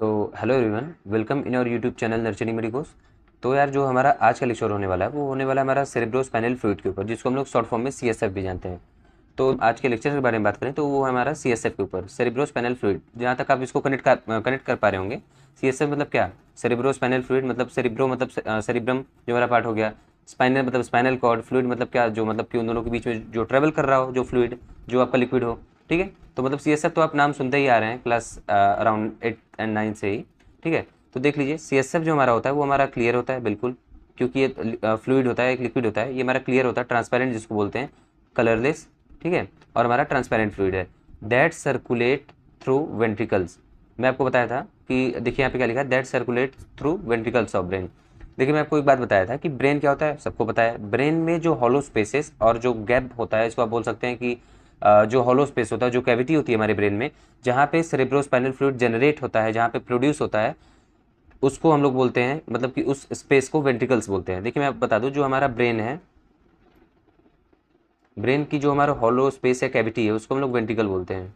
तो hello everyone, welcome in our YouTube channel nurturing medicos. तो यार जो हमारा आज का लेक्चर होने वाला है वो होने वाला है हमारा सेरेब्रोस्पाइनल फ्लूइड के ऊपर, जिसको हम लोग शॉर्ट फॉर्म में सीएसएफ भी जानते हैं। तो आज के लेक्चर के बारे में बात करें तो वो है हमारा सीएसएफ के ऊपर, सेरेब्रोस्पाइनल फ्लूइड। जहाँ तक आप इसको कनेक्ट कर पा रहे होंगे, सीएसएफ मतलब क्या, सेरेब्रोस्पाइनल फ्लूइड मतलब सेरिब्रो मतलब सेरिब्रम जो हमारा पार्ट हो गया, स्पाइनल मतलब स्पाइनल कॉर्ड, फ्लूइड मतलब क्या, जो मतलब कि उन दोनों के बीच में जो ट्रेवल कर रहा हो, जो फ्लूइड, जो आपका लिक्विड हो। ठीक है, तो मतलब सीएसएफ तो आप नाम सुनते ही आ रहे हैं क्लास अराउंड 8 एंड 9 से ही। ठीक है, तो देख लीजिए सीएसएफ जो हमारा होता है वो हमारा क्लियर होता है बिल्कुल, क्योंकि ये फ्लूइड होता है, एक लिक्विड होता है, ये हमारा क्लियर होता है, ट्रांसपेरेंट जिसको बोलते हैं, कलरलेस। ठीक है, और हमारा ट्रांसपेरेंट फ्लूइड है दैट सर्कुलेट थ्रू वेंट्रिकल्स। मैं आपको बताया था कि देखिए यहाँ पे क्या लिखा है, that circulate through ventricles of brain. देखिए मैं आपको एक बात बताया था कि ब्रेन क्या होता है, सबको पता है। ब्रेन में जो हॉलो स्पेसेस और जो गैप होता है, इसको आप बोल सकते हैं कि जो हॉलो स्पेस होता है, जो कैविटी होती है हमारे ब्रेन में, जहाँ पे सेरेब्रोस्पाइनल फ्लूइड जनरेट होता है, जहाँ पे प्रोड्यूस होता है, उसको हम लोग बोलते हैं, मतलब कि उस स्पेस को वेंट्रिकल्स बोलते हैं। देखिए मैं आपको बता दूं, जो हमारा ब्रेन है, ब्रेन की जो हमारा हॉलो स्पेस या कैविटी है, उसको हम लोग वेंट्रिकल बोलते हैं।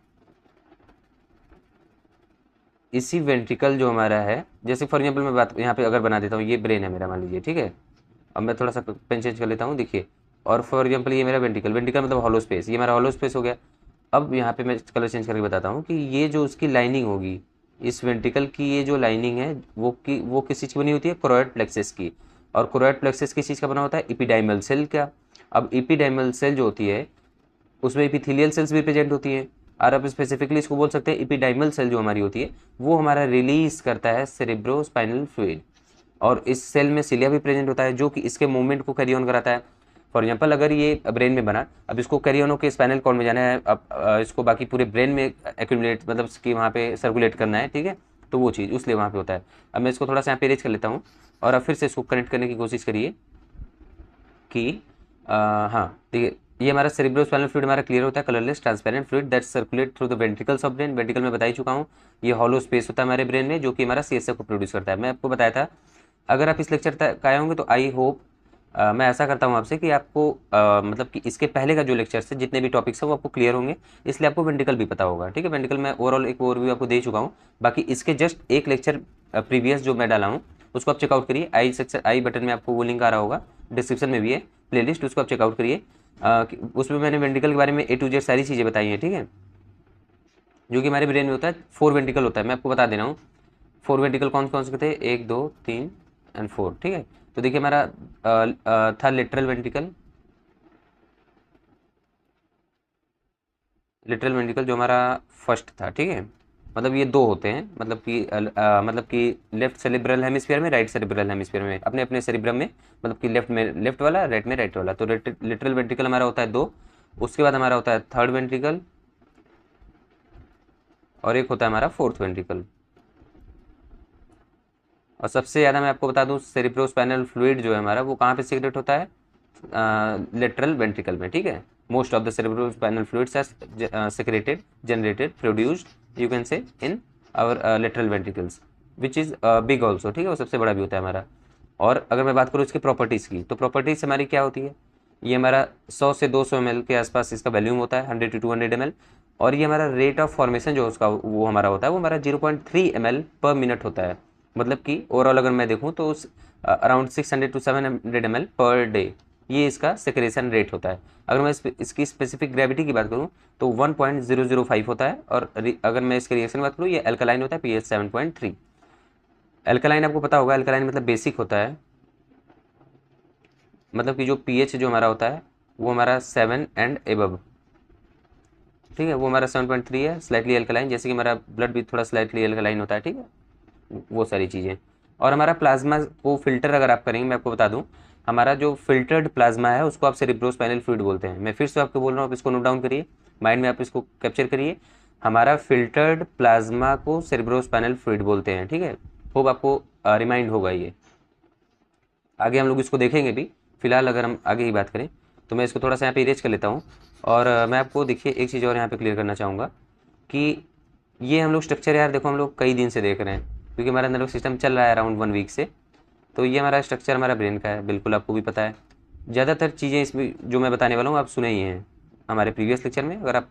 इसी वेंट्रिकल जो हमारा है, जैसे फॉर एग्जाम्पल मैं बात यहाँ पे अगर बना देता हूँ, ये ब्रेन है मेरा, मान लीजिए। ठीक है, अब मैं थोड़ा सा पेन चेंज कर लेता हूँ, देखिए। और फॉर एग्जाम्पल ये मेरा वेंट्रिकल, वेंट्रिकल मतलब हॉलो स्पेस, ये हमारा हॉलो स्पेस हो गया। अब यहाँ पे मैं कलर चेंज करके बताता हूँ कि ये जो उसकी लाइनिंग होगी, इस वेंट्रिकल की ये जो लाइनिंग है, वो किस चीज़ की बनी होती है, कोरोइड प्लेक्सस की। और कोरोइड प्लेक्सस किस चीज़ का बना होता है, इपिडाइमल सेल का। अब इपिडाइमल सेल जो होती है, उसमें इपिथेलियल सेल्स भी प्रेजेंट होती है। और अब स्पेसिफिकली इसको बोल सकते हैं, इपिडाइमल सेल जो हमारी होती है, वो हमारा रिलीज करता है सेरेब्रोस्पाइनल फ्लूइड। और इस सेल में सिलिया भी प्रेजेंट होता है, जो कि इसके मूवमेंट को कैरी ऑन कराता है। फॉर एग्जाम्पल अगर ये ब्रेन में बना, अब इसको कैरी ऑन होकर स्पाइनल कॉर्ड में जाना है, अब इसको बाकी पूरे ब्रेन में एक्यूमुलेट, मतलब कि वहाँ पे सर्कुलेट करना है। ठीक है, तो वो चीज़ उसलिए वहाँ पे होता है। अब मैं इसको थोड़ा सा यहाँ पे अरेंज कर लेता हूँ, और अब फिर से इसको कनेक्ट करने की कोशिश करिए कि हाँ देखिए, ये हमारा सेरेब्रोस्पाइनल फ्लूइड हमारा क्लियर होता है, colourless transparent fluid that circulate through the ventricles of brain. Ventricle में बता ही चुका हूँ, ये हॉलो स्पेस होता है हमारे ब्रेन में, जो कि हमारा सीएसएफ को प्रोड्यूस करता है। मैं आपको बताया था, अगर आप इस लेक्चर तक आए होंगे तो आई होप, मैं ऐसा करता हूँ आपसे कि आपको मतलब कि इसके पहले का जो लेक्चर है, जितने भी टॉपिक्स हैं वो आपको क्लियर होंगे, इसलिए आपको वेंट्रिकल भी पता होगा। ठीक है, वेंट्रिकल में ओवरऑल एक ओवरव्यू आपको दे चुका हूँ। बाकी इसके जस्ट एक लेक्चर प्रीवियस जो मैं डाला हूँ, उसको आप चेकआउट करिए। आई सेक्शन, आई बटन में आपको वो लिंक आ रहा होगा, डिस्क्रिप्शन में भी है प्लेलिस्ट, उसको आप चेकआउट करिए। उसमें मैंने वेंट्रिकल के बारे में ए टू जेड सारी चीज़ें बताई हैं। ठीक है, जो कि हमारे ब्रेन में होता है, 4 वेंट्रिकल होता है, मैं आपको बता दे रहा हूँ। 4 वेंट्रिकल कौन कौन से थे, 1 2 3 एंड 4। ठीक है, तो देखिए हमारा था लिटरल वेंट्रिकल, लिटरल वेंट्रिकल जो हमारा फर्स्ट था। ठीक है, मतलब ये दो होते हैं, मतलब कि लेफ्ट सेरिब्रल हेमिस्फीयर में, राइट सेरिब्रल हेमिस्फीयर में, अपने अपने सेरिब्रम में, मतलब कि लेफ्ट में लेफ्ट वाला, राइट में राइट वाला। तो लिटरल वेंट्रिकल हमारा होता है दो। उसके बाद हमारा होता है थर्ड वेंट्रिकल, और एक होता है हमारा फोर्थ वेंट्रिकल। और सबसे ज़्यादा मैं आपको बता दूं, सेरिब्रोस्पाइनल फ्लूइड जो है हमारा, वो कहाँ पे सीक्रेट होता है, लेटरल वेंट्रिकल में। ठीक है, most of the cerebrospinal fluids are secreted, generated, produced, you can say, in our lateral ventricles, which is big also। ठीक है, वो सबसे बड़ा भी होता है हमारा। और अगर मैं बात करूँ इसकी प्रॉपर्टीज़ की, तो प्रॉपर्टीज़ हमारी क्या होती है, ये हमारा 100 से 200 ml के आसपास इसका वैल्यूम होता है, 100 to 200 ml। और ये हमारा रेट ऑफ फॉर्मेशन जो उसका वो हमारा होता है, वो हमारा 0.3 ml पर मिनट होता है। मतलब कि ओवरऑल अगर मैं देखूँ तो around 600 to 700 ml per day, ये इसका सेक्रेशन रेट होता है। अगर मैं इसकी स्पेसिफिक ग्रेविटी की बात करूँ तो 1.005 होता है। और अगर मैं इसके रिएक्शन की बात करूँ, ये अल्कलाइन होता है, पीएच 7.3। अल्कलाइन आपको पता होगा, अल्कलाइन मतलब बेसिक होता है, मतलब कि जो पीएच जो हमारा होता है वो हमारा 7 एंड एबव। ठीक है, वो हमारा 7.3 है, स्लाइटली अल्कलाइन, जैसे कि हमारा ब्लड भी थोड़ा स्लाइटली अल्कलाइन होता है। ठीक है, वो सारी चीज़ें। और हमारा प्लाज्मा को फिल्टर अगर आप करेंगे, मैं आपको बता दूं, हमारा जो फिल्टर्ड प्लाज्मा है उसको आप सेरिब्रोस्पाइनल फ्लूइड बोलते हैं। मैं फिर से आपको बोल रहा हूँ, आप इसको नोट डाउन करिए, माइंड में आप इसको कैप्चर करिए। हमारा फिल्टर्ड प्लाज्मा को सेरिब्रोस्पाइनल फ्लूइड बोलते हैं। ठीक है, होप आपको रिमाइंड होगा ये। आगे हम लोग इसको देखेंगे भी, फिलहाल अगर हम आगे ही बात करें तो मैं इसको थोड़ा सा यहाँ पे इरेज कर लेता हूँ। और मैं आपको देखिए एक चीज़ और यहाँ पे क्लियर करना चाहूँगा कि ये हम लोग स्ट्रक्चर यार देखो हम लोग कई दिन से देख रहे हैं, क्योंकि हमारा नर्वस सिस्टम चल रहा है अराउंड 1 वीक से। तो ये हमारा स्ट्रक्चर हमारा ब्रेन का है, बिल्कुल आपको भी पता है। ज़्यादातर चीज़ें इसमें जो मैं बताने वाला हूँ आप सुने ही हैं हमारे प्रीवियस लेक्चर में, अगर आप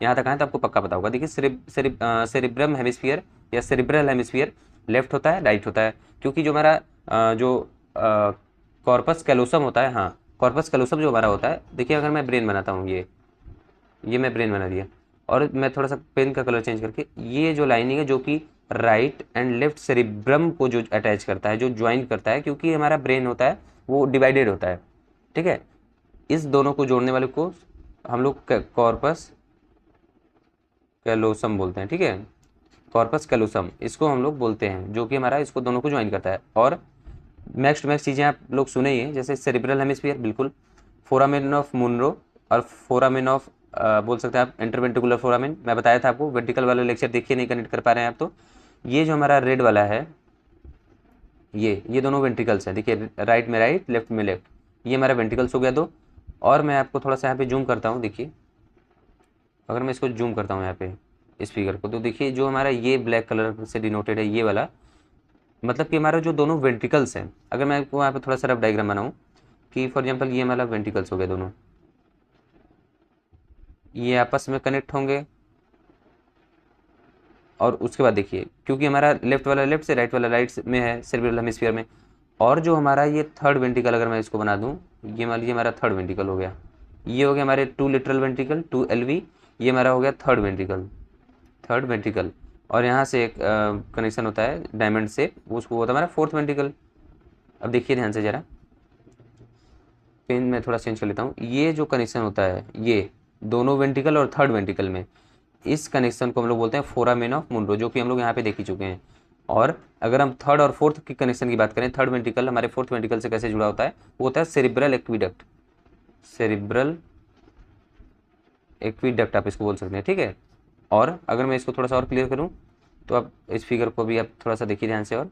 यहाँ तक आए तो आपको पक्का पता होगा। देखिए सेरिब्रम हेमिस्फीयर या सेरिब्रल हेमिस्फीयर लेफ्ट होता है राइट होता है, क्योंकि जो हमारा जो कॉर्पस कैलोसम होता है, हाँ कॉर्पस कैलोसम जो हमारा होता है, देखिए अगर मैं ब्रेन बनाता हूँ, ये मैं ब्रेन बना दिया और मैं थोड़ा सा पेन का कलर चेंज करके, ये जो लाइनिंग है जो कि राइट एंड लेफ्ट सेरिब्रम को जो अटैच करता है, जो ज्वाइन करता है, क्योंकि हमारा ब्रेन होता है वो डिवाइडेड होता है, ठीक है। इस दोनों को जोड़ने वाले को हम लोग कॉर्पस कैलोसम बोलते हैं, ठीक है। कॉर्पस कैलोसम इसको हम लोग बोलते हैं, जो कि हमारा इसको दोनों को ज्वाइन करता है। और मैक्स टू मैक्स चीज़ें आप लोग सुने ही हैं, जैसे सेरिब्रल हेमिस्फीयर बिल्कुल, फोरामेन ऑफ मुनरो और फोरामेन ऑफ बोल सकते हैं आप इंटरवेंट्रिकुलर फोरामेन। मैं बताया था आपको, वेंट्रिकल वाला लेक्चर देखिए, नहीं कनेक्ट कर पा रहे हैं आप तो। ये जो हमारा रेड वाला है, ये दोनों वेंट्रिकल्स हैं, देखिए राइट में राइट लेफ्ट में लेफ्ट, ये हमारा वेंट्रिकल्स हो गया दो। और मैं आपको थोड़ा सा यहाँ पे जूम करता हूँ, देखिए अगर मैं इसको जूम करता हूँ यहाँ पे इस फिगर को, तो देखिए जो हमारा ये ब्लैक कलर से डिनोटेड है ये वाला, मतलब कि हमारा जो दोनों वेंट्रिकल्स हैं, अगर मैं आपको यहाँ पे थोड़ा सा रफ डायग्राम बनाऊँ कि फॉर एग्जांपल ये हमारा वेंट्रिकल्स हो गए दोनों, ये आपस में कनेक्ट होंगे। और उसके बाद देखिए, क्योंकि हमारा लेफ्ट वाला लेफ्ट से, राइट वाला राइट में है सेरिब्रल हेमिस्फीयर में, और जो हमारा ये थर्ड वेंट्रिकल अगर मैं इसको बना दूँ, ये मान लीजिए हमारा थर्ड वेंट्रिकल हो गया, ये हो गया हमारे 2 लिटरल वेंट्रिकल 2 LV, ये हमारा हो गया थर्ड वेंट्रिकल। और यहाँ से एक कनेक्शन होता है डायमंड से, उसको होता है हमारा फोर्थ वेंट्रिकल। अब देखिए ध्यान से ज़रा, पेन में थोड़ा चेंज कर लेता हूँ, ये जो कनेक्शन होता है ये दोनों वेंट्रिकल और थर्ड वेंट्रिकल में, इस कनेक्शन को हम लोग बोलते हैं फोरामेन ऑफ मुनरो, जो कि हम लोग यहाँ पे देख ही चुके हैं। और अगर हम थर्ड और फोर्थ की कनेक्शन की बात करें, थर्ड वेंट्रिकल हमारे फोर्थ वेंट्रिकल से कैसे जुड़ा होता है, वो होता है सेरिब्रल एक्विडक्ट, सेरिब्रल एक्विडक्ट आप इसको बोल सकते हैं, ठीक है। और अगर मैं इसको थोड़ा सा और क्लियर करूँ, तो आप इस फिगर को भी आप थोड़ा सा देखिए ध्यान से। और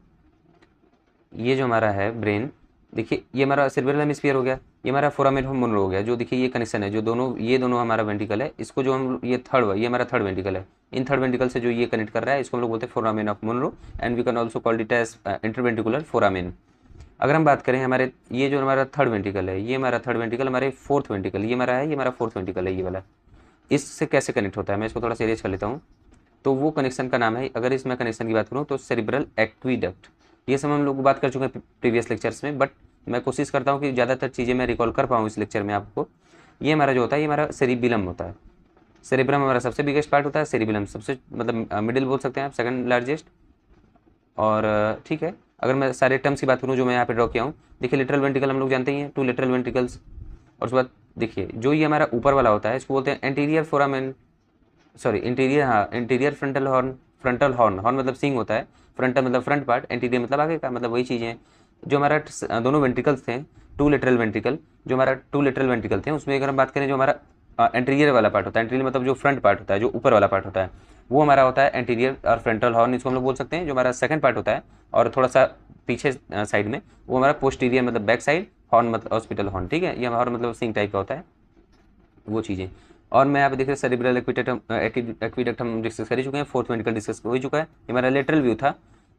ये जो हमारा है ब्रेन, देखिए ये हमारा सेरिब्रल हेमिस्फीयर हो गया, ये हमारा फोरामेन ऑफ मुनरो हो गया, जो देखिए ये कनेक्शन है, जो दोनों ये दोनों हमारा वेंट्रिकल है, इसको जो हम ये हमारा थर्ड वेंट्रिकल है, इन थर्ड वेंट्रिकल से जो ये कनेक्ट कर रहा है, इसको हम लोग बोलते हैं foramen of Munro, and we can also call it as interventricular foramen. अगर हम बात करें हमारे ये जो हमारा थर्ड वेंट्रिकल है, ये हमारा थर्ड वेंट्रिकल, हमारे फोर्थ वेंट्रिकल ये हमारा है, ये हमारा फोर्थ वेंट्रिकल है ये वाला, इससे कैसे कनेक्ट होता है, मैं इसको थोड़ा सा इरेज कर लेता हूँ। तो वो कनेक्शन का नाम है, अगर इसमें कनेक्शन की बात करूँ तो सेरिब्रल एक्विडक्ट। ये सब हम लोग बात कर चुके हैं प्रीवियस लेक्चर्स में, बट मैं कोशिश करता हूँ कि ज़्यादातर चीज़ें मैं रिकॉल कर पाऊँ इस लेक्चर में आपको। ये हमारा जो होता है, ये हमारा सेरिबिलम होता है, सेरिब्रम हमारा सबसे बिगेस्ट पार्ट होता है, सेरिबिलम सबसे मतलब मिडिल बोल सकते हैं आप, सेकंड लार्जेस्ट। और ठीक है, अगर मैं सारे टर्म्स की बात करूँ जो मैं यहाँ पे ड्रॉ किया हूँ, देखिए लिटरल वेंट्रिकल हम लोग जानते ही हैं, 2 लिटरल वेंट्रिकल्स। और उसके बाद देखिए जो ये हमारा ऊपर वाला होता है, इसको बोलते हैं एंटीरियर फोरामेन, सॉरी इंटीरियर, हाँ interior frontal horn, frontal horn, horn मतलब सींग होता है, फ्रंटल मतलब फ्रंट पार्ट, एंटीरियर मतलब आगे का, मतलब वही चीज़ें हैं। जो हमारा दोनों वेंट्रिकल्स थे, 2 लिटरल वेंट्रिकल, जो हमारा 2 लिटरल वेंट्रिकल थे, उसमें अगर हम बात करें जो हमारा एंटीरियर वाला पार्ट होता है, एंटीरियर मतलब जो फ्रंट पार्ट होता है, जो ऊपर वाला पार्ट होता है, वो हमारा होता है एंटीरियर और फ्रंटल हॉर्न, इसको हम लोग बोल सकते हैं। जो हमारा सेकंड पार्ट होता है और थोड़ा सा पीछे साइड में, वो हमारा पोस्टीरियर मतलब बैक साइड, हॉर्न मतलब हॉस्पिटल हॉर्न, ठीक है, ये हॉर्न मतलब सिंग टाइप का होता है, वो चीज़ें। और मैं यहाँ पे देख रहे सेरिब्रल एक्विडक्ट हम डिस्कस कर ही चुके हैं, फोर्थ वेंट्रिकल डिस्कस हो ही चुका है, ये हमारा लेटरल व्यू था,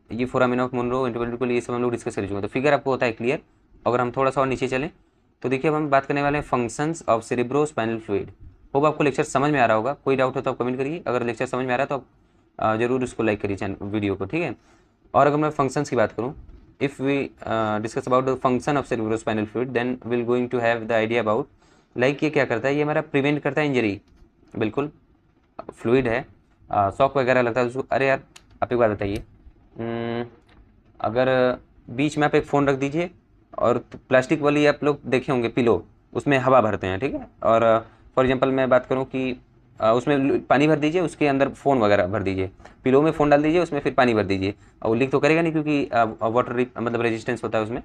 ये फोरामेन ऑफ मुनरो, इंटरवेंट्रिकल, ये सब हम लोग डिस्कस कर चुके हैं, तो फिगर आपको होता है क्लियर। अगर हम थोड़ा सा और नीचे चलें तो देखिए अब हम बात करने वाले हैं functions of cerebrospinal fluid. Hope आपको लेक्चर समझ में आ रहा होगा, कोई डाउट हो तो आप कमेंट करिए, अगर लेक्चर समझ में आ रहा है तो आप जरूर उसको लाइक करिए चैनल वीडियो को, ठीक है। और अगर मैं फंक्शंस की बात करूँ, if we discuss about the function of cerebrospinal fluid, then will going to have the idea about like ये क्या करता है, ये हमारा प्रिवेंट करता है इंजरी, बिल्कुल फ्लूइड है, शॉक वगैरह लगता है उसको। अरे यार आप एक बात बताइए, अगर बीच में आप एक फ़ोन रख दीजिए और प्लास्टिक वाली आप लोग देखे होंगे पिलो, उसमें हवा भरते हैं, ठीक है। और फॉर एग्जांपल मैं बात करूं कि उसमें पानी भर दीजिए, उसके अंदर फ़ोन वगैरह भर दीजिए, पिलो में फ़ोन डाल दीजिए, उसमें फिर पानी भर दीजिए, और वो लीक तो करेगा नहीं, क्योंकि वाटर मतलब रेजिस्टेंस होता है उसमें,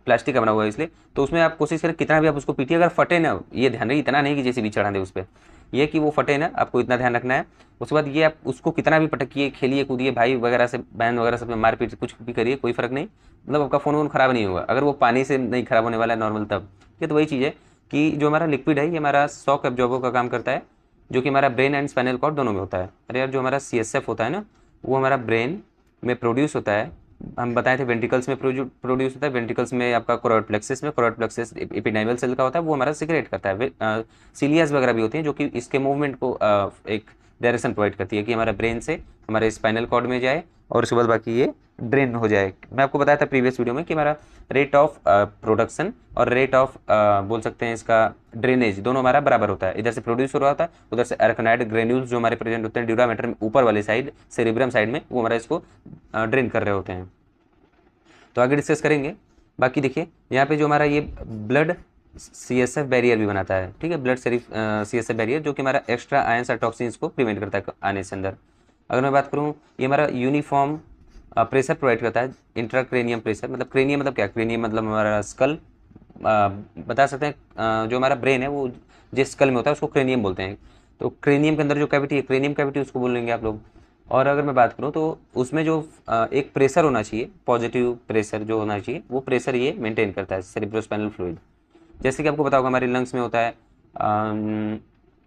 प्लास्टिक का बना हुआ है इसलिए। तो उसमें आप कोशिश करें कितना भी आप उसको पीटिए, अगर फटे ना, ये ध्यान रखिए, इतना नहीं कि जैसे भी चढ़ा दे उस पर, ये कि वो फटे ना, आपको इतना ध्यान रखना है। उसके बाद ये आप उसको कितना भी पटकिए, खेलिए कूदिए, भाई वगैरह से, बहन वगैरह से मारपीट कुछ भी करिए, कोई फर्क नहीं, मतलब आपका फ़ोन वोन खराब नहीं होगा, अगर वो पानी से नहीं खराब होने वाला है नॉर्मल तब। ये तो वही चीज़ है कि जो हमारा लिक्विड है ये हमारा शॉक एब्जॉर्बर का काम करता है, जो कि हमारा ब्रेन एंड स्पाइनल कॉर्ड दोनों में होता है। अरे यार जो हमारा CSF होता है ना, वो हमारा ब्रेन में प्रोड्यूस होता है, हम बताए थे वेंट्रिकल्स में प्रोड्यूस होता है, वेंट्रिकल्स में आपका कोरोइड प्लेक्सस में, कोरोइड प्लेक्सस एपिडाइमल सेल का होता है, वो हमारा सिक्रेट करता है। सीलियास वगैरह भी होती हैं जो कि इसके मूवमेंट को एक डायरेक्शन प्रोवाइड करती है कि हमारा ब्रेन से हमारे स्पाइनल कॉर्ड में जाए और उसके बाद बाकी ये ड्रेन हो जाए। मैं आपको बताया था प्रीवियस वीडियो में कि हमारा रेट ऑफ प्रोडक्शन और रेट ऑफ बोल सकते हैं इसका ड्रेनेज दोनों हमारा बराबर होता है। इधर से प्रोड्यूस हो रहा होता है, उधर से एराकिनोइड ग्रेन्यूल्स जो हमारे प्रेजेंट होते हैं ड्यूरा मैटर में ऊपर वाली साइड सेरिब्रम साइड में, वो हमारा इसको ड्रेन कर रहे होते हैं। तो आगे डिस्कस करेंगे। बाकी देखिए यहाँ पे जो हमारा ये ब्लड CSF बैरियर भी बनाता है, ठीक है, ब्लड CSF बैरियर जो कि हमारा एक्स्ट्रा आयंस और टॉक्सिन्स को प्रिवेंट करता है आने से अंदर। अगर मैं बात करूँ, ये हमारा यूनिफॉर्म प्रेशर प्रोवाइड करता है, इंट्राक्रेनियम प्रेशर। मतलब क्रेनियम मतलब क्या, क्रेनियम मतलब हमारा स्कल, बता सकते हैं जो हमारा ब्रेन है वो जिस स्कल में होता है उसको क्रेनियम बोलते हैं। तो क्रेनियम के अंदर जो कैविटी है, क्रेनियम कैविटी उसको बोलेंगे आप लोग। और अगर मैं बात करूँ तो उसमें जो एक प्रेशर होना चाहिए, पॉजिटिव प्रेशर जो होना चाहिए, वो प्रेशर ये मेंटेन करता है सेरिब्रोस्पाइनल फ्लूइड। जैसे कि आपको पता होगा हमारे लंग्स में होता है,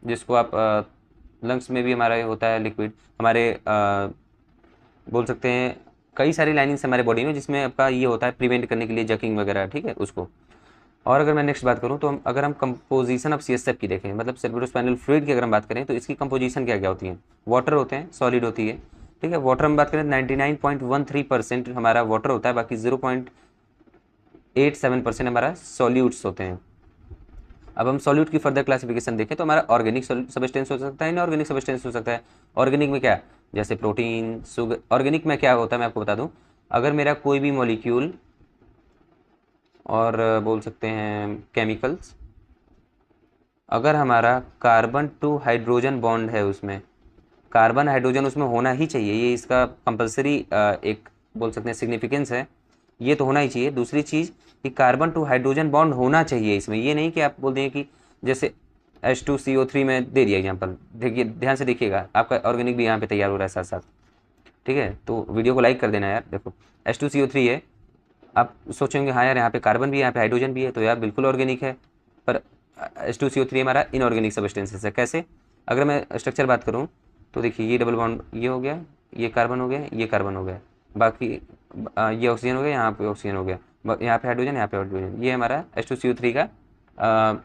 जिसको आप लंग्स में भी हमारा होता है लिक्विड, हमारे बोल सकते हैं कई सारी लाइनिंग्स हमारे बॉडी में जिसमें आपका ये होता है प्रिवेंट करने के लिए जकिंग वगैरह, ठीक है उसको। और अगर मैं नेक्स्ट बात करूँ तो अगर हम कंपोजिशन ऑफ CSF की देखें, मतलब सेरिब्रोस्पाइनल फ्लूइड की अगर हम बात करें तो इसकी कंपोजिशन क्या क्या होती है। वाटर होते हैं, सॉलिड होती है, ठीक है। वाटर हम बात करें 99.13% हमारा वाटर होता है, बाकी 0.87% हमारा सॉल्यूट्स होते हैं। अब हम सॉल्यूट की फर्दर क्लासिफिकेशन देखें तो हमारा ऑर्गेनिक सब्सटेंस हो सकता है, इनऑर्गेनिक सब्सटेंस हो सकता है। ऑर्गेनिक में क्या, जैसे प्रोटीन, शुगर। ऑर्गेनिक में क्या होता है मैं आपको बता दूं, अगर मेरा कोई भी मॉलिक्यूल और बोल सकते हैं केमिकल्स, अगर हमारा कार्बन टू हाइड्रोजन बॉन्ड है, उसमें कार्बन हाइड्रोजन उसमें होना ही चाहिए, ये इसका कंपलसरी एक बोल सकते हैं सिग्निफिकेंस है, ये तो होना ही चाहिए। दूसरी चीज़ कि कार्बन टू हाइड्रोजन बॉन्ड होना चाहिए इसमें, ये नहीं कि आप बोल दें कि जैसे H2CO3 में दे दिया एग्जाम्पल। देखिए ध्यान से देखिएगा, आपका ऑर्गेनिक भी यहाँ पे तैयार हो रहा है साथ साथ, ठीक है। तो वीडियो को लाइक कर देना यार। देखो H2CO3 है, आप सोचेंगे हाँ यार यहाँ पे कार्बन भी है, यहाँ पे हाइड्रोजन भी है, तो यार बिल्कुल ऑर्गेनिक है। पर H2CO3 हमारा इनऑर्गेनिक सब्सटेंसेस है। कैसे, अगर मैं स्ट्रक्चर बात करूँ तो देखिए ये डबल बॉन्ड ये हो गया, ये कार्बन हो गया, ये कार्बन हो गया, बाकी ये ऑक्सीजन हो गया, यहाँ पे ऑक्सीजन हो गया, यहाँ पे हाइड्रोजन, यहाँ पे हाइड्रोजन। ये हमारा H2CO3 का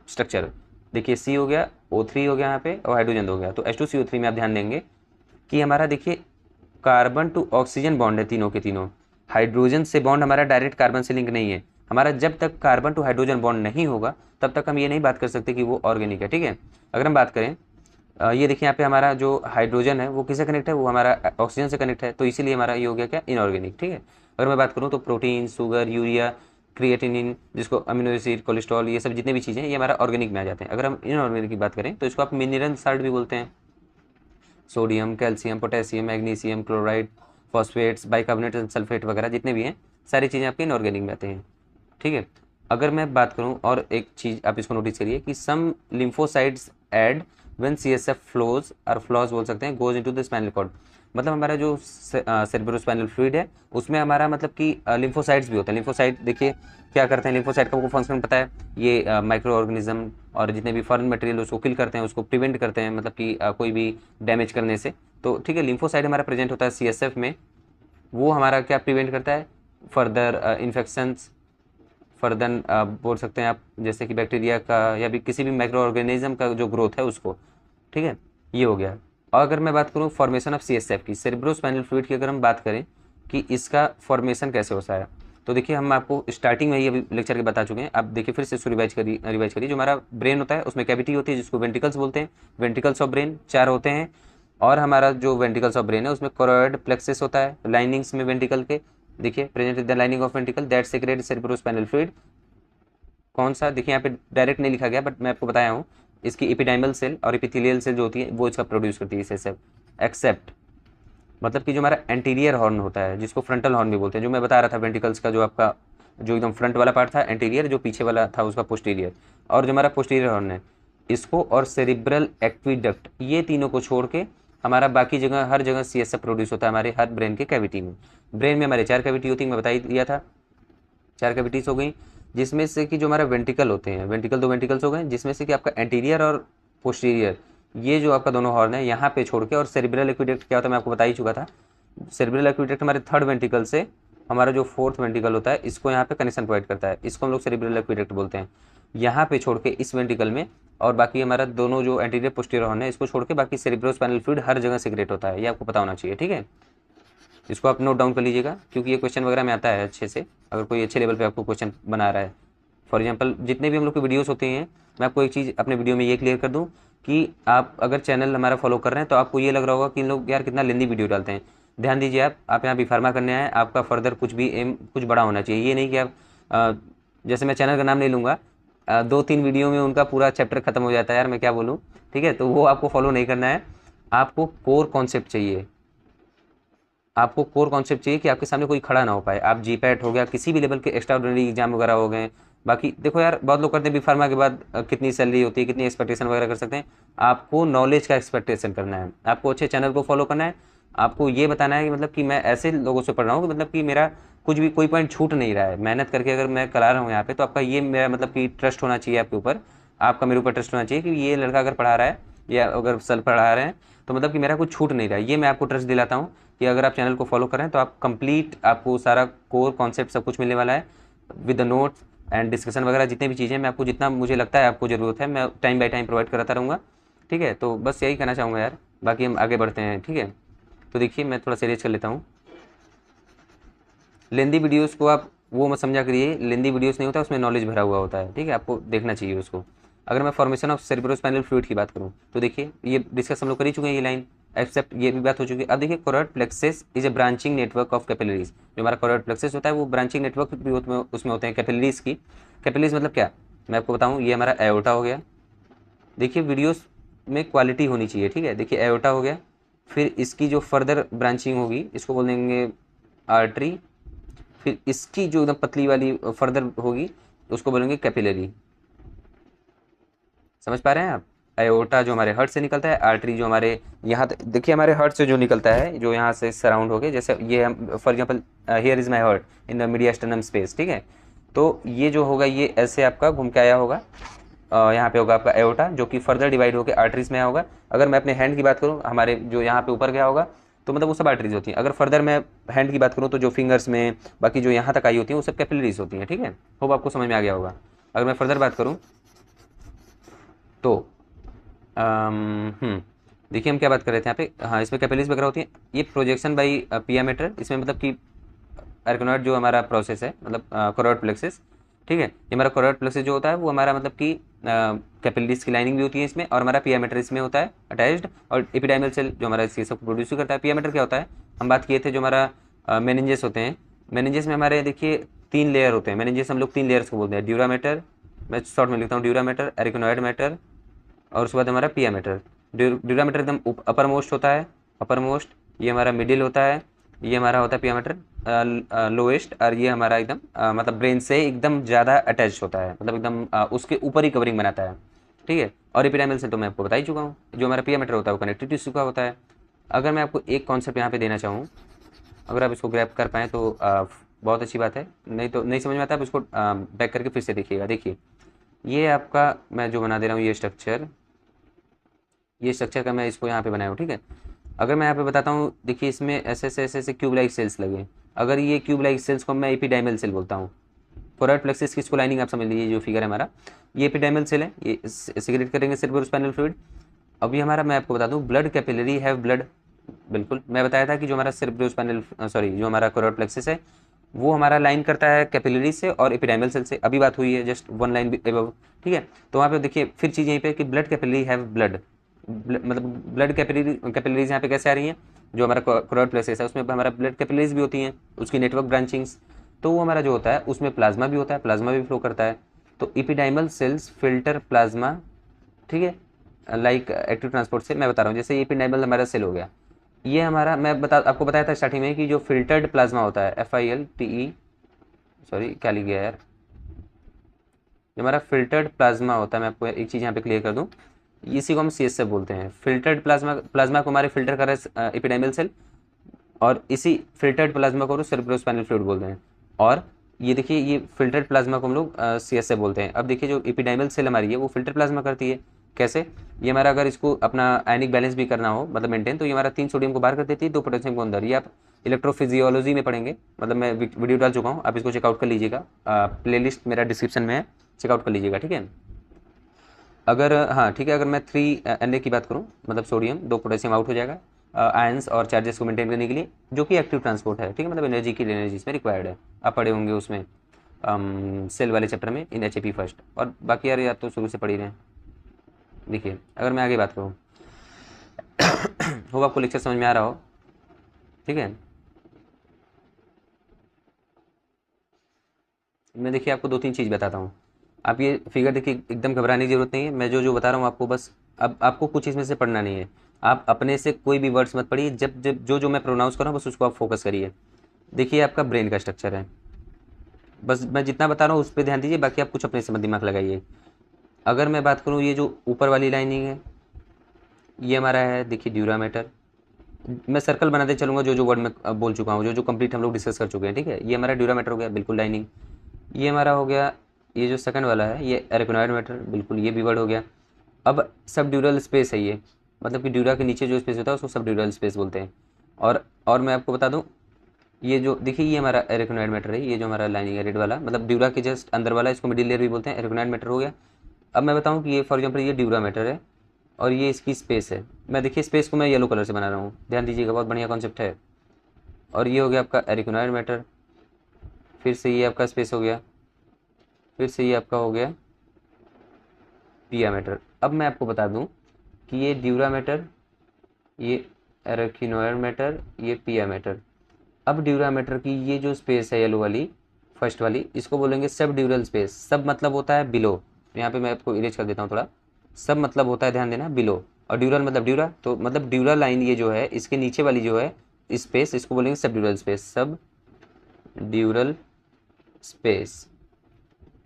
स्ट्रक्चर। देखिए C हो गया, O3 हो गया यहाँ पे, और हाइड्रोजन हो गया। तो H2CO3 में आप ध्यान देंगे कि हमारा देखिए कार्बन टू ऑक्सीजन बॉन्ड है, तीनों के तीनों। हाइड्रोजन से बॉन्ड हमारा डायरेक्ट कार्बन से लिंक नहीं है हमारा। जब तक कार्बन टू हाइड्रोजन बॉन्ड नहीं होगा तब तक हम ये नहीं बात कर सकते कि वो ऑर्गेनिक है, ठीक है। अगर हम बात करें ये देखिए यहाँ पे हमारा जो हाइड्रोजन है वो किससे कनेक्ट है, वो हमारा ऑक्सीजन से कनेक्ट है, तो इसीलिए हमारा ये हो गया क्या, इनऑर्गेनिक, ठीक है। अगर मैं बात करूँ तो प्रोटीन, शुगर, यूरिया, क्रिएटिनिन, जिसको अमीनो एसिड, कोलेस्ट्रॉल, ये सब जितने भी चीज़ें ये हमारा ऑर्गेनिक में आ जाते हैं। अगर हम इनऑर्गेनिक की बात करें तो इसको आप मिनरल साल्ट भी बोलते हैं। Sodium, calcium, potassium, magnesium, chloride, phosphates, bicarbonate, sulphate वगैरह जितने भी हैं सारी चीज़ें आपके इनऑर्गेनिक में आते हैं, ठीक है। अगर मैं बात करूं और एक चीज़ आप इसको नोटिस करिए कि some lymphocytes add when CSF flows और फ्लॉज बोल सकते हैं goes into the spinal cord. मतलब हमारा जो सेरिब्रोस्पाइनल फ्लूइड है उसमें हमारा मतलब कि लिम्फोसाइट्स भी होते हैं। लिम्फोसाइट देखिए क्या करते हैं, लिम्फोसाइट का आपको फंक्शन पता है, ये माइक्रो ऑर्गेनिज्म और जितने भी फॉरेन मटेरियल उसको किल करते हैं, उसको प्रिवेंट करते हैं, मतलब कि कोई भी डैमेज करने से। तो ठीक है, लिम्फोसाइट हमारा प्रेजेंट होता है CSF में, वो हमारा क्या प्रिवेंट करता है, फर्दर इन्फेक्शंस, फर्दर बोल सकते हैं आप जैसे कि बैक्टीरिया का या भी किसी भी माइक्रो ऑर्गेनिज्म का जो ग्रोथ है उसको, ठीक है। ये हो गया। और अगर मैं बात करूँ फॉर्मेशन ऑफ CSF की, सेरिब्रोस्पाइनल फ्लूइड की अगर हम बात करें कि इसका फॉर्मेशन कैसे होता है, तो देखिए हम आपको स्टार्टिंग में ही अभी लेक्चर के बता चुके हैं। अब देखिए फिर से इसको रिवाइज करिए। जो हमारा ब्रेन होता है उसमें कैविटी होती है जिसको वेंट्रिकल्स बोलते हैं। वेंट्रिकल्स ऑफ ब्रेन 4 होते हैं, और हमारा जो वेंट्रिकल्स ऑफ ब्रेन है उसमें कोरोइड प्लेक्सस होता है, लाइनिंग्स में वेंट्रिकल के देखिए present in the lining of ventricle that secrete cerebrospinal fluid. कौन सा, देखिए यहाँ पे डायरेक्ट नहीं लिखा गया बट मैं आपको बताया हूँ, इसकी एपिडाइमल सेल और एपिथेलियल सेल जो होती है वो इसका प्रोड्यूस करती है CSF। एक्सेप्ट मतलब कि जो हमारा एंटीरियर हॉर्न होता है जिसको फ्रंटल हॉर्न भी बोलते हैं, जो मैं बता रहा था वेंट्रिकल्स का जो आपका जो एकदम फ्रंट वाला पार्ट था एंटीरियर, जो पीछे वाला था उसका पोस्टीरियर, और जो हमारा पोस्टीरियर हॉर्न है इसको, और सेरिब्रल एक्विडक्ट, ये तीनों को छोड़ के हमारा बाकी जगह हर जगह CSF प्रोड्यूस होता है हमारे हर ब्रेन के कैविटी में। ब्रेन में हमारे 4 कैविटी होती है, मैं बता ही दिया था 4 कैविटीज हो गई, जिसमें से कि जो हमारा वेंट्रिकल होते हैं, वेंट्रिकल 2 वेंट्रिकल्स हो गए, जिसमें से कि आपका एंटीरियर और पोस्टीरियर ये जो आपका दोनों हॉर्न है यहाँ पे छोड़ के, और सेरिब्रल एक्विडक्ट क्या होता है मैं आपको बता ही चुका था। सेरिब्रल एक्विडक्ट हमारे 3rd वेंट्रिकल से हमारा जो 4th वेंट्रिकल होता है इसको यहाँ पे कनेक्शन प्रोवाइड करता है, इसको हम लोग सेरिब्रल एक्विडक्ट बोलते हैं। यहाँ पे छोड़ के इस वेंट्रिकल में और बाकी हमारा दोनों जो एंटीरियर पोस्टीरियर हॉर्न है इसको छोड़ के बाकी सेरिब्रोस्पाइनल फ्लूइड हर जगह सेक्रेट होता है, ये आपको पता होना चाहिए, ठीक है। इसको आप नोट डाउन कर लीजिएगा क्योंकि ये क्वेश्चन वगैरह में आता है अच्छे से, अगर कोई अच्छे लेवल पे आपको क्वेश्चन बना रहा है। फॉर एग्जांपल जितने भी हम लोग के वीडियोस होते हैं, मैं आपको एक चीज़ अपने वीडियो में ये क्लियर कर दूं कि आप अगर चैनल हमारा फॉलो कर रहे हैं तो आपको ये लग रहा होगा कि इन लोग यार कितना लेंदी वीडियो डालते हैं। ध्यान दीजिए, आप यहाँ बी फार्मा करने आए, आपका फर्दर कुछ भी एम कुछ बड़ा होना चाहिए। ये नहीं कि आप जैसे मैं चैनल का नाम नहीं लूँगा, 2-3 वीडियो में उनका पूरा चैप्टर खत्म हो जाता है, यार मैं क्या बोलूँ, ठीक है। तो वो आपको फॉलो नहीं करना है, आपको कोर कॉन्सेप्ट चाहिए। आपको कोर कॉन्सेप्ट चाहिए कि आपके सामने कोई खड़ा ना हो पाए। आप जीपैट हो गया, किसी भी लेवल के एक्स्ट्राऑर्डिनरी एग्जाम वगैरह हो गए। बाकी देखो यार, बहुत लोग करते हैं बी फार्मा के बाद कितनी सैलरी होती है, कितनी एक्सपेक्टेशन वगैरह कर सकते हैं। आपको नॉलेज का एक्सपेक्टेशन करना है, आपको अच्छे चैनल को फॉलो करना है, आपको ये बताना है कि मतलब कि मैं ऐसे लोगों से पढ़ रहा हूँ कि मतलब कि मेरा कुछ भी कोई पॉइंट छूट नहीं रहा है, मेहनत करके अगर मैं करा रहा हूँ यहाँ पे, तो आपका ये मेरा मतलब कि ट्रस्ट होना चाहिए आपके ऊपर, आपका मेरे ऊपर ट्रस्ट होना चाहिए कि ये लड़का अगर पढ़ा रहा है या अगर सर पढ़ा रहे हैं तो मतलब कि मेरा कुछ छूट नहीं रहा है। ये मैं आपको ट्रस्ट दिलाता हूँ कि अगर आप चैनल को फॉलो करें तो आप कंप्लीट, आपको सारा कोर कॉन्सेप्ट सब कुछ मिलने वाला है with the notes and discussion वगैरह जितने भी चीज़ें, मैं आपको जितना मुझे लगता है आपको ज़रूरत है मैं टाइम बाय टाइम प्रोवाइड कराता रहूँगा, ठीक है। तो बस यही कहना चाहूँगा यार, बाकी हम आगे बढ़ते हैं, ठीक है। तो देखिए मैं थोड़ा सीरियस कर लेता हूँ। लेंदी वीडियोस को आप वो मत समझा करिए, लेंदी वीडियोस नहीं होता, उसमें नॉलेज भरा हुआ होता है, ठीक है, आपको देखना चाहिए उसको। अगर मैं फॉर्मेशन ऑफ सेरिब्रोस्पाइनल फ्लूइड की बात करूँ तो देखिए ये डिस्कस हम लोग कर ही चुके हैं, ये लाइन एक्सेप्ट ये भी बात हो चुकी है। अब देखिए choroid plexus is a branching network of capillaries. जो हमारा कोरोइड प्लेक्सस होता है वो ब्रांचिंग नेटवर्क भी उसमें होते हैं कैपिलरीज की। कैपिलरीज मतलब क्या, मैं आपको बताऊँ, ये हमारा एओर्टा हो गया। देखिए वीडियोस में क्वालिटी होनी चाहिए, ठीक है। देखिए एओर्टा हो गया, फिर इसकी जो फर्दर ब्रांचिंग होगी इसको बोल देंगे आर्टरी, फिर इसकी जो एकदम पतली वाली फर्दर होगी उसको बोलेंगे कैपिलरी। समझ पा रहे हैं आप। एओर्टा जो हमारे हार्ट से निकलता है, आर्टरी जो हमारे यहाँ देखिए हमारे हार्ट से जो निकलता है, जो यहाँ से सराउंड हो गए, जैसे ये हम for example here is my heart in the mediastinum space, ठीक है। तो ये जो होगा ये ऐसे आपका घूम के आया होगा, यहाँ पे होगा आपका एओर्टा जो कि फर्दर डिवाइड होकर आर्टरीज में आया होगा। अगर मैं अपने हैंड की बात करूँ, हमारे जो यहाँ पे ऊपर गया होगा तो मतलब वो सब आर्टरीज होती हैं। अगर फर्दर मैं हैंड की बात करूँ तो जो फिंगर्स में बाकी जो यहाँ तक आई होती हैं वो सब कैपिलरीज होती हैं, ठीक है। होप आपको समझ में आ गया होगा। अगर मैं फर्दर बात करूँ तो देखिए हम क्या बात कर रहे थे यहाँ पे, हाँ इसमें कैपिलरीज वगैरह होती हैं। ये प्रोजेक्शन बाई पिया मीटर, इसमें मतलब कि आर्कनॉइड जो हमारा प्रोसेस है, मतलब कोरोइड प्लेक्सस, ठीक है। ये हमारा कोरोइड प्लेक्सस जो होता है वो हमारा मतलब कि कैपिलरीज की लाइनिंग भी होती है इसमें, और हमारा पिया मीटर इसमें होता है अटैच्ड, और एपिडाइमल सेल जो हमारा इसी सब प्रोड्यूस करता है। पिया मीटर क्या होता है, हम बात किए थे जो हमारा मेनिंजेस होते हैं। मेनिंजेस में हमारे देखिए 3 लेयर होते हैं। मेनिंजेस हम लोग 3 लेयर्स को बोलते हैं, ड्यूरा मैटर, मैं शॉर्ट में लिखता हूँ ड्यूरा मैटर, एरिकनॉइड मैटर, और उसके बाद हमारा पिया मैटर। ड्यूरा मैटर एकदम अपर मोस्ट होता है, अपर मोस्ट, ये हमारा मिडिल होता है, ये हमारा होता है पिया मैटर लोएस्ट, और ये हमारा एकदम मतलब ब्रेन से एकदम ज़्यादा अटैच होता है, मतलब एकदम उसके ऊपर ही कवरिंग बनाता है, ठीक है। और एपिडाइमल से तो मैं आपको बता ही चुका हूँ, जो हमारा पिया मैटर होता है वो कनेक्टिव टिश्यू का होता है। अगर मैं आपको एक कॉन्सेप्ट यहाँ पे देना चाहूँ, अगर आप इसको ग्रैब कर पाएँ तो बहुत अच्छी बात है, नहीं तो नहीं समझ में आता आप इसको बैक करके फिर से देखिएगा। देखिए ये आपका मैं जो बना दे रहा हूँ ये स्ट्रक्चर का मैं इसको यहाँ पे बनाया हूँ, ठीक है। अगर मैं यहाँ पे बताता हूँ, देखिए इसमें ऐसे ऐसे क्यूब लाइक सेल्स लगे, अगर ये क्यूब लाइक सेल्स को मैं एपिडाइमल सेल बोलता हूँ। कोरोइड प्लेक्सस की इसको लाइनिंग आप समझ लीजिए, जो फिगर है हमारा ये एपिडाइमल सेल है, ये सिक्रेट करेंगे सेरिब्रोस्पाइनल फ्लूइड। अभी हमारा मैं आपको बता दूँ ब्लड कैपिलरी हैव ब्लड, बिल्कुल मैं बताया था कि जो हमारा सेरिब्रोस्पाइनल जो हमारा कोरोइड प्लेक्सस है वो हमारा लाइन करता है कैपिलरी से और एपिडाइमल सेल से, अभी बात हुई है जस्ट 1 लाइन एबव, ठीक है। तो वहाँ पे देखिए फिर चीज़ यहीं पे कि ब्लड कैपिलरी हैव ब्लड, मतलब ब्लड कैपिलरीज यहाँ पे कैसे आ रही हैं, जो हमारा कोरोइड प्लेक्सस है उसमें हमारा ब्लड कैपिलरीज भी होती हैं, उसकी नेटवर्क ब्रांचिंग्स, तो वो हमारा जो होता है उसमें प्लाज्मा भी होता है, प्लाज्मा भी फ्लो करता है। तो एपिडाइमल सेल्स फिल्टर प्लाज्मा, ठीक है, लाइक एक्टिव ट्रांसपोर्ट से मैं बता रहा हूँ। जैसे एपिडाइमल हमारा सेल हो गया, ये हमारा मैं आपको बताया था स्टार्टिंग में कि जो फिल्टर्ड प्लाज्मा होता है FILTE, सॉरी क्या लिख गया यार, जो हमारा फिल्टर्ड प्लाज्मा होता है, मैं आपको एक चीज़ यहाँ पे क्लियर कर दूँ, इसी को हम CSF बोलते हैं। फिल्टर्ड प्लाज्मा को हमारे फिल्टर कर रहे हैं एपिडाइमल सेल, और इसी फिल्टर्ड प्लाज्मा को सेरिब्रोस्पाइनल फ्लूइड बोलते हैं। और ये देखिए ये फिल्टर्ड प्लाज्मा को हम लोग CSF बोलते हैं। अब देखिए जो एपिडाइमल सेल हमारी है वो फिल्टर प्लाज्मा करती है, कैसे, ये हमारा अगर इसको अपना आयनिक बैलेंस भी करना हो मतलब मेंटेन, तो ये हमारा 3 सोडियम को बाहर कर देती है, 2 पोटेशियम को अंदर। ये आप इलेक्ट्रोफिजियोलॉजी में पढ़ेंगे, मतलब मैं वीडियो डाल चुका हूँ, आप इसको चेकआउट कर लीजिएगा, प्लेलिस्ट मेरा डिस्क्रिप्शन में है, चेकआउट कर लीजिएगा, ठीक है। अगर हाँ ठीक है, अगर मैं 3 Na की बात करूँ, मतलब सोडियम 2 पोटेशियम आउट हो जाएगा आयंस और चार्जेस को मेंटेन करने के लिए, जो कि एक्टिव ट्रांसपोर्ट है, ठीक है, मतलब एनर्जी की एनर्जी इसमें रिक्वायर्ड है। आप पढ़े होंगे उसमें सेल वाले चैप्टर में इन HAP फर्स्ट, और बाकी यार या तो शुरू से पढ़ ही रहे हैं। देखिए अगर मैं आगे बात करूँ हो आपको लेक्चर समझ में आ रहा हो, ठीक है। मैं देखिए आपको 2-3 चीज़ बताता हूँ। आप ये फिगर देखिए, एकदम घबराने की जरूरत नहीं है, मैं जो जो बता रहा हूँ आपको बस, अब आपको कुछ इसमें से पढ़ना नहीं है, आप अपने से कोई भी वर्ड्स मत पढ़िए, जब जब जो जो मैं प्रोनाउंस कर रहा हूँ बस उसको आप फोकस करिए। देखिए आपका ब्रेन का स्ट्रक्चर है, बस मैं जितना बता रहा हूँ उस पर ध्यान दीजिए, बाकी आप कुछ अपने से मत दिमाग लगाइए। अगर मैं बात करूँ, ये जो ऊपर वाली लाइनिंग है ये हमारा है, देखिए ड्यूरामीटर। मैं सर्कल बनाते चलूँगा, जो जो वर्ड मैं बोल चुका हूँ, जो जो कंप्लीट हम लोग डिस्कस कर चुके हैं, ठीक है। ये हमारा ड्यूरामीटर हो गया, बिल्कुल लाइनिंग। ये हमारा हो गया, ये जो सेकंड वाला है ये एरिकनॉइड मैटर, बिल्कुल ये भी वर्ड हो गया। अब सब ड्यूरल स्पेस है ये, मतलब कि ड्यूरा के नीचे जो स्पेस होता है उसको सब ड्यूरल स्पेस बोलते हैं। और मैं आपको बता दूं, ये जो देखिए ये हमारा एरिकनॉइड मैटर है, ये जो हमारा लाइनिंग है रेड वाला, मतलब ड्यूरा के जस्ट अंदर वाला, इसको मिडिल लेयर भी बोलते हैं, एरिकनॉइड मैटर हो गया। अब मैं बताऊं कि ये फॉर एग्जाम्पल ये ड्यूरा मैटर है और ये इसकी स्पेस है। मैं देखिए स्पेस को मैं येलो कलर से बना रहा हूँ, ध्यान दीजिएगा, बहुत बढ़िया कॉन्सेप्ट है। और ये हो गया आपका एरिकनॉइड मैटर, फिर से ये आपका स्पेस हो गया, फिर से ये आपका हो गया पिया मैटर। अब मैं आपको बता दूं कि ये ड्यूरा मैटर, ये एरिकनॉइड मैटर, ये पिया मैटर। अब ड्यूरा मैटर की ये जो स्पेस है येलो वाली, फर्स्ट वाली, इसको बोलेंगे सब ड्यूरल स्पेस। सब मतलब होता है बिलो, यहाँ पे मैं आपको इरेज कर देता हूँ थोड़ा। सब मतलब होता है, ध्यान देना, बिलो, और ड्यूरल मतलब ड्यूरा, तो मतलब ड्यूरा लाइन ये जो है इसके नीचे वाली जो है स्पेस, इसको बोलेंगे सब ड्यूरल स्पेस, सब ड्यूरल स्पेस,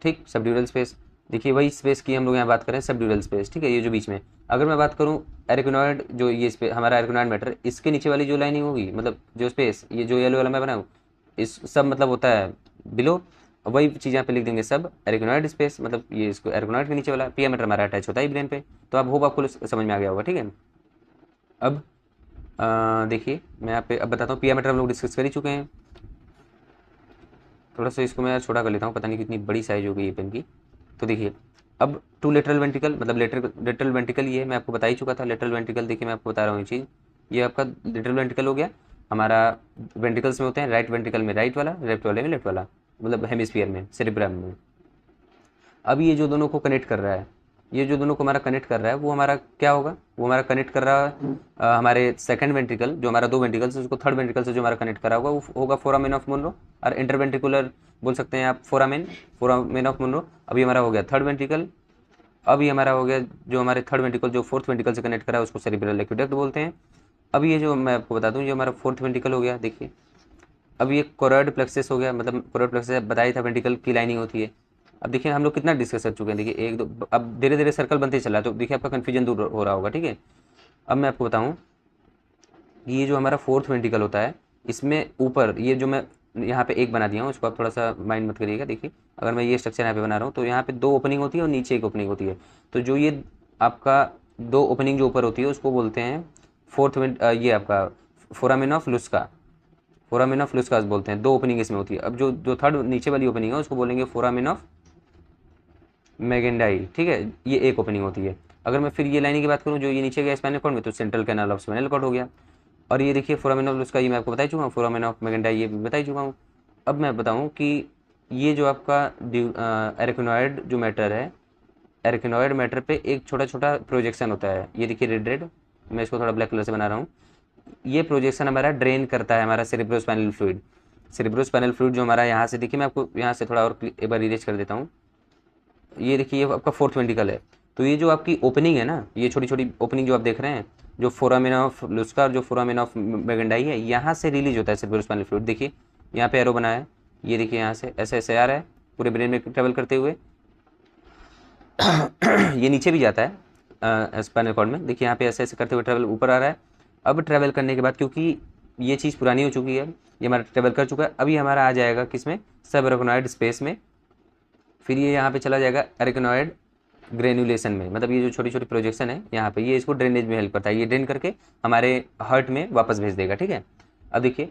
ठीक, सब ड्यूरल स्पेस। देखिए वही स्पेस की हम लोग यहाँ बात करें, सब ड्यूरल स्पेस, ठीक है, ये जो बीच में। अगर मैं बात करूँ एरिकनॉइड, जो ये स्पेस हमारा एरिकनॉइड मैटर, इसके नीचे वाली जो लाइनिंग होगी, मतलब जो स्पेस, ये जो येलो वाला मैं बनाऊँ, इस सब मतलब होता है बिलो। वही चीज़ यहाँ पे लिख देंगे, सब एरिकनॉइड स्पेस, मतलब ये इसको एरिकनॉइड के नीचे वाला पिया मैटर हमारा अटैच होता है ब्रेन पे। तो आप होप आपको समझ में आ गया होगा, ठीक है। अब देखिए मैं यहाँ पे अब बताता हूँ, पिया मैटर हम लोग डिस्कस कर ही चुके हैं। थोड़ा सा इसको मैं यार छोटा कर लेता हूँ, पता नहीं कितनी बड़ी साइज हो गई है पेन की। तो देखिए अब टू लेटरल वेंट्रिकल, मतलब लेटरल वेंट्रिकल, ये मैं आपको बता ही चुका था। लेटरल वेंट्रिकल देखिए मैं आपको बता रहा हूँ ये चीज़, ये आपका लेटरल वेंट्रिकल हो गया। हमारा वेंट्रिकल्स में होते हैं, राइट वेंट्रिकल में राइट वाला, लेफ्ट वाले में लेफ्ट वाला, मतलब हेमिस्फीयर में, सेरिब्रम में। अब ये जो दोनों को कनेक्ट कर रहा है, ये जो दोनों को हमारा कनेक्ट कर रहा है, वो हमारा क्या होगा, वो हमारा कनेक्ट कर रहा है हमारे सेकंड वेंट्रिकल, जो हमारा 2 वेंट्रिकल्स, उसको थर्ड वेंट्रिकल से जो हमारा कनेक्ट करा होगा वो होगा फोरामेन ऑफ मुनरो, और इंटरवेंट्रिकुलर बोल सकते हैं आप, फोरामेन ऑफ मुनरो। अभी हमारा हो गया थर्ड वेंट्रिकल। अब ये हमारा हो गया जो हमारे थर्ड वेंट्रिकल जो फोर्थ वेंट्रिकल से कनेक्ट करा है उसको सेरिब्रल एक्वेडक्ट बोलते हैं। अब ये जो मैं आपको बता दूं, ये हमारा फोर्थ वेंट्रिकल हो गया, देखिए। अब ये कोरॉइड प्लेक्सस हो गया, मतलब कोरॉइड प्लेक्सस बताया था वेंट्रिकल की लाइनिंग होती है। अब देखिए हम लोग कितना डिस्कस कर चुके हैं, देखिए एक दो, अब धीरे धीरे सर्कल बनते चला है, तो देखिए आपका कन्फ्यूजन दूर हो रहा होगा, ठीक है। अब मैं आपको बताऊं कि ये जो हमारा फोर्थ वेंट्रिकल होता है, इसमें ऊपर ये जो मैं यहाँ पे एक बना दिया हूँ, उसको आप थोड़ा सा माइंड मत करिएगा। देखिए अगर मैं ये स्ट्रक्चर यहाँ पे बना रहा हूँ, तो यहाँ पे 2 ओपनिंग होती है और नीचे एक ओपनिंग होती है। तो जो ये आपका 2 ओपनिंग जो ऊपर होती है उसको बोलते हैं ये आपका फोरामेन ऑफ लुस्का, फोरामेन ऑफ लुस्कास बोलते हैं। 2 ओपनिंग इसमें होती है। अब जो जो थर्ड नीचे वाली ओपनिंग है उसको बोलेंगे फोरामेन ऑफ मैगेंडाई, ठीक है, ये एक ओपनिंग होती है। अगर मैं फिर ये लाइनिंग की बात करूँ, जो ये नीचे गया स्पाइनल कॉर्ड में, तो central canal of spinal cord हो गया। और ये देखिए फोरामेन ऑफ लुस्का, ये मैं आपको बता चुका हूँ, फोरामेन ऑफ मैगेंडाई ये भी बता चुका हूँ। अब मैं बताऊँ कि ये जो आपका एरिकनॉइड जो मैटर है, एरिकनॉइड मैटर पे एक छोटा छोटा प्रोजेक्शन होता है, ये देखिए रेड रेड, मैं इसको थोड़ा ब्लैक कलर से बना रहा हूँ। ये प्रोजेक्शन हमारा ड्रेन करता है हमारा सेरिब्रोस्पाइनल फ्लूइड। सेरिब्रोस्पाइनल फ्लूइड जो हमारा यहाँ से, देखिए मैं आपको यहाँ से थोड़ा और एक बार इरेज कर देता हूँ। ये देखिए ये आपका फोर्थ वेंट्रिकल है। तो ये जो आपकी ओपनिंग है ना, ये छोटी छोटी ओपनिंग जो आप देख रहे हैं, जो फोरामेन ऑफ लुस्का और जो फोरामेन ऑफ मैगेंडाई है, यहाँ से रिलीज होता है सेरिब्रोस्पाइनल फ्लूइड। देखिए यहाँ पे एरो बना है, ये देखिए यहाँ से ऐसे ऐसे आ रहा है पूरे ब्रेन में ट्रेवल करते हुए। ये नीचे भी जाता है स्पाइनल कॉर्ड में, देखिए यहाँ पे ऐसे ऐसे करते हुए ट्रेवल ऊपर आ रहा है। अब ट्रेवल करने के बाद, क्योंकि ये चीज़ पुरानी हो चुकी है, ये हमारा ट्रेवल कर चुका है, अभी हमारा आ जाएगा किसमें, सब एरिकनॉइड स्पेस में। फिर ये यहाँ पे चला जाएगा एरिकनॉइड ग्रेनुलेशन में, मतलब ये जो छोटी छोटी प्रोजेक्शन है यहाँ पे, ये इसको ड्रेनेज में हेल्प करता है, ये ड्रेन करके हमारे हार्ट में वापस भेज देगा, ठीक है। अब देखिए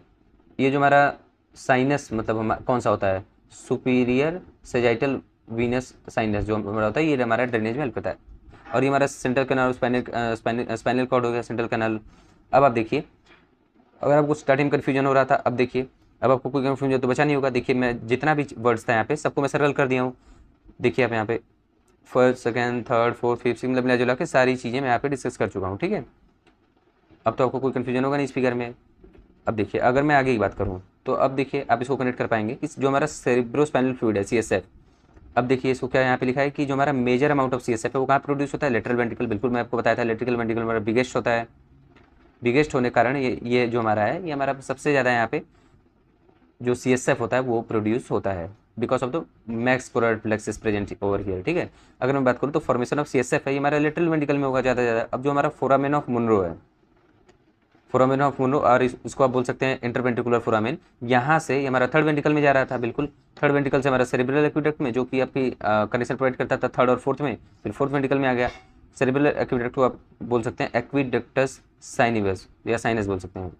ये जो हमारा साइनस, मतलब हमारा कौन सा होता है, सुपीरियर सेजाइटल वीनस साइनस जो हमारा होता है, ये हमारा ड्रेनेज में हेल्प करता है। और ये हमारा सेंट्रल कैनाल स्पाइनल कॉर्ड हो गया, सेंट्रल कैनाल। अब आप देखिए, अगर आपको स्टार्टिंग कन्फ्यूजन हो रहा था, अब देखिए अब आपको कोई कन्फ्यूजन तो बचा नहीं होगा। देखिए मैं जितना भी वर्ड्स था यहाँ पे सबको मैं सर्कल कर दिया हूँ। देखिए आप यहाँ पे first, second, third, fourth, fifth, six मतलब मिला जुला के सारी चीज़ें मैं यहाँ पे डिस्कस कर चुका हूँ, ठीक है। अब तो आपको कोई कन्फ्यूजन होगा नहीं इस फिगर में। अब देखिए अगर मैं आगे की बात करूँ तो अब देखिए आप इसको कनेक्ट कर पाएंगे कि जो हमारा सेरिब्रोस्पाइनल फ्लूइड है, CSF। अब देखिए इसको क्या यहाँ पे लिखा है कि जो हमारा मेजर अमाउंट ऑफ CSF है वो कहाँ प्रोड्यूस होता है, लेटरल वेंट्रिकल। बिल्कुल मैं आपको बताया था लेटरल वेंट्रिकल हमारा बिगेस्ट होता है। बिगेस्ट होने के कारण ये जो हमारा है, ये हमारा सबसे ज़्यादा यहाँ पे जो CSF होता है वो प्रोड्यूस होता है because of the max polar plexus present over here, ठीक है। अगर मैं बात करूँ तो फॉर्मेशन ऑफ CSF है ये हमारा लेटरल वेंट्रिकल में होगा ज़्यादा से ज़्यादा। अब जो हमारा फोरामेन ऑफ मुनरो है, फोरामेन ऑफ मुनरो, और इसको आप बोल सकते हैं इंटरवेंट्रिकुलर फोरामेन, यहाँ से ये हमारा थर्ड वेंट्रिकल में जा रहा था। बिल्कुल थर्ड वेंट्रिकल से हमारा सेरिब्रल एक्विडक्ट में, जो कि आपकी कनेक्शन प्रोवाइड करता था थर्ड और फोर्थ में, फिर फोर्थ वेंट्रिकल में आ गया। सेरिब्रल एक्विडक्ट को आप बोल सकते हैं एक्विडक्टस साइनिवस या साइनस बोल सकते हैं।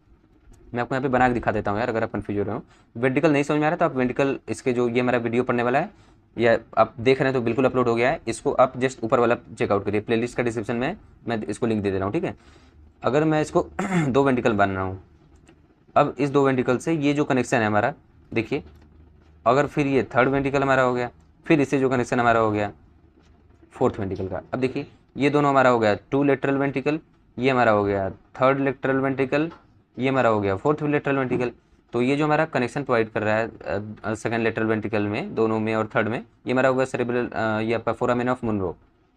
मैं आपको यहाँ पे बना के दिखा देता हूँ यार, अगर आप कन्फ्यूज हो रहे हो, वेंट्रिकल नहीं समझ में आ रहा तो आप वेंट्रिकल इसके जो ये हमारा वीडियो पढ़ने वाला है या आप देख रहे हैं तो बिल्कुल अपलोड हो गया है, इसको आप जस्ट ऊपर वाला चेकआउट करिए, प्लेलिस्ट का डिस्क्रिप्शन में मैं इसको लिंक दे दे रहा हूँ, ठीक है। अगर मैं इसको दो वेंट्रिकल बन रहा हूँ, अब इस दो वेंट्रिकल से ये जो कनेक्शन है हमारा, देखिए अगर फिर ये थर्ड वेंट्रिकल हमारा हो गया, फिर इससे जो कनेक्शन हमारा हो गया फोर्थ वेंट्रिकल का। अब देखिए ये दोनों हमारा हो गया टू लेटरल वेंट्रिकल, ये हमारा हो गया थर्ड लेटरल वेंट्रिकल, ये हमारा हो गया फोर्थ लेटरल वेंट्रिकल। तो ये जो हमारा कनेक्शन प्रोवाइड कर रहा है सेकंड लेटरल वेंट्रिकल में, दोनों में और थर्ड में, ये हमारा होगा सेरेब्रल, ये आपका फोरामेन ऑफ मुनरो।